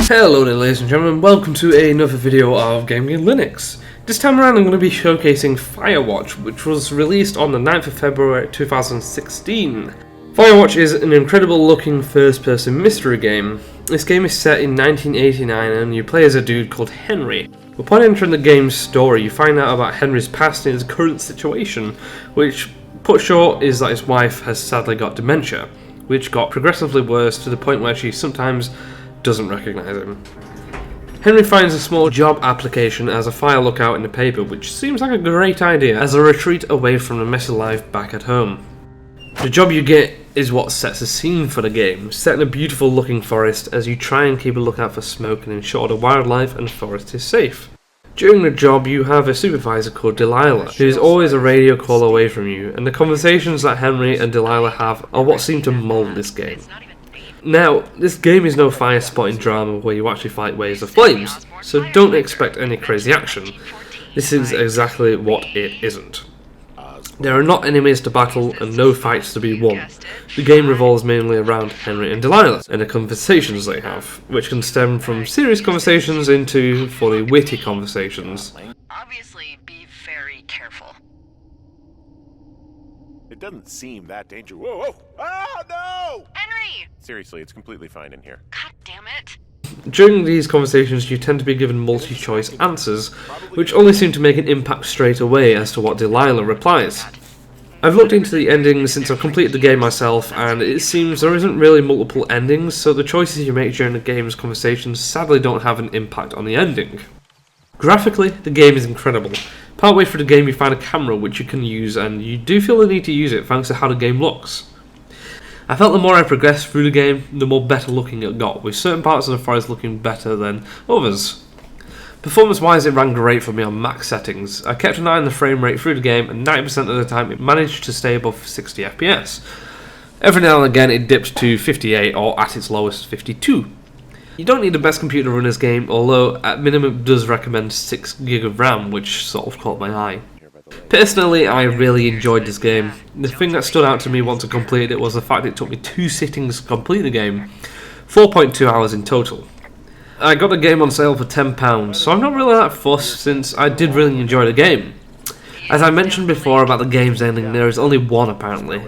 Hello there ladies and gentlemen, welcome to another video of Gaming Linux. This time around I'm going to be showcasing Firewatch, which was released on the 9th of February 2016. Firewatch is an incredible looking first-person mystery game. This game is set in 1989 and you play as a dude called Henry. Upon entering the game's story, you find out about Henry's past and his current situation, which, put short, is that his wife has sadly got dementia, which got progressively worse to the point where she sometimes doesn't recognise him. Henry finds a small job application as a fire lookout in the paper, which seems like a great idea as a retreat away from the messy life back at home. The job you get is what sets the scene for the game, set in a beautiful looking forest as you try and keep a lookout for smoke and ensure the wildlife and forest is safe. During the job you have a supervisor called Delilah, who is always a radio call away from you, and the conversations that Henry and Delilah have are what seem to mould this game. Now, this game is no fire spotting drama where you actually fight waves of flames, so don't expect any crazy action. This is exactly what it isn't. There are not enemies to battle and no fights to be won. The game revolves mainly around Henry and Delilah and the conversations they have, which can stem from serious conversations into fully witty conversations. Obviously, be very careful. It doesn't seem that dangerous. Whoa, whoa! Ah, no! Henry! Seriously, it's completely fine in here. God damn it. During these conversations you tend to be given multi-choice answers, which only seem to make an impact straight away as to what Delilah replies. I've looked into the endings since I've completed the game myself, and it seems there isn't really multiple endings, so the choices you make during the game's conversations sadly don't have an impact on the ending. Graphically, the game is incredible. Partway through the game you find a camera which you can use, and you do feel the need to use it thanks to how the game looks. I felt the more I progressed through the game, the more better looking it got, with certain parts of the forest looking better than others. Performance wise it ran great for me on max settings. I kept an eye on the frame rate through the game and 90% of the time it managed to stay above 60 FPS. Every now and again it dipped to 58 or at its lowest 52. You don't need the best computer to run this game, although at minimum it does recommend 6GB of RAM, which sort of caught my eye. Personally, I really enjoyed this game. The thing that stood out to me once I completed it was the fact it took me 2 sittings to complete the game, 4.2 hours in total. I got the game on sale for £10, so I'm not really that fussed since I did really enjoy the game. As I mentioned before about the game's ending, there is only one apparently.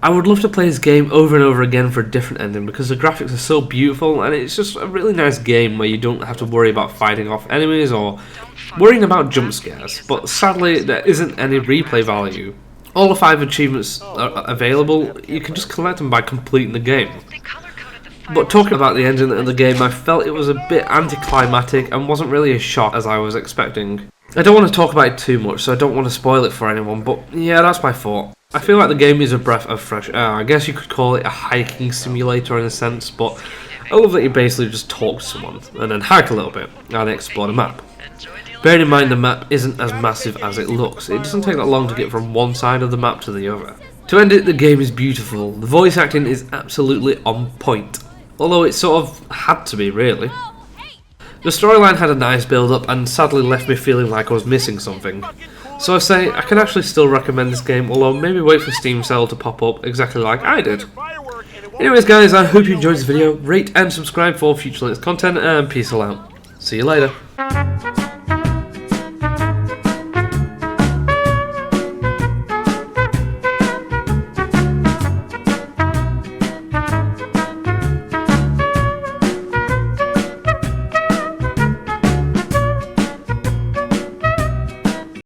I would love to play this game over and over again for a different ending because the graphics are so beautiful and it's just a really nice game where you don't have to worry about fighting off enemies or worrying about jump scares, but sadly there isn't any replay value. All the 5 achievements are available, you can just collect them by completing the game. But talking about the ending of the game, I felt it was a bit anticlimactic and wasn't really as shock as I was expecting. I don't want to talk about it too much, so I don't want to spoil it for anyone, but yeah, that's my thought. I feel like the game is a breath of fresh air. I guess you could call it a hiking simulator in a sense, but I love that you basically just talk to someone and then hike a little bit and explore the map. Bearing in mind the map isn't as massive as it looks, it doesn't take that long to get from one side of the map to the other. To end it, the game is beautiful. The voice acting is absolutely on point, although it sort of had to be really. The storyline had a nice build up and sadly left me feeling like I was missing something. So I say I can actually still recommend this game, although maybe wait for Steam sale to pop up exactly like I did. Anyways guys, I hope you enjoyed this video. Rate and subscribe for future Linux content and peace out. See you later.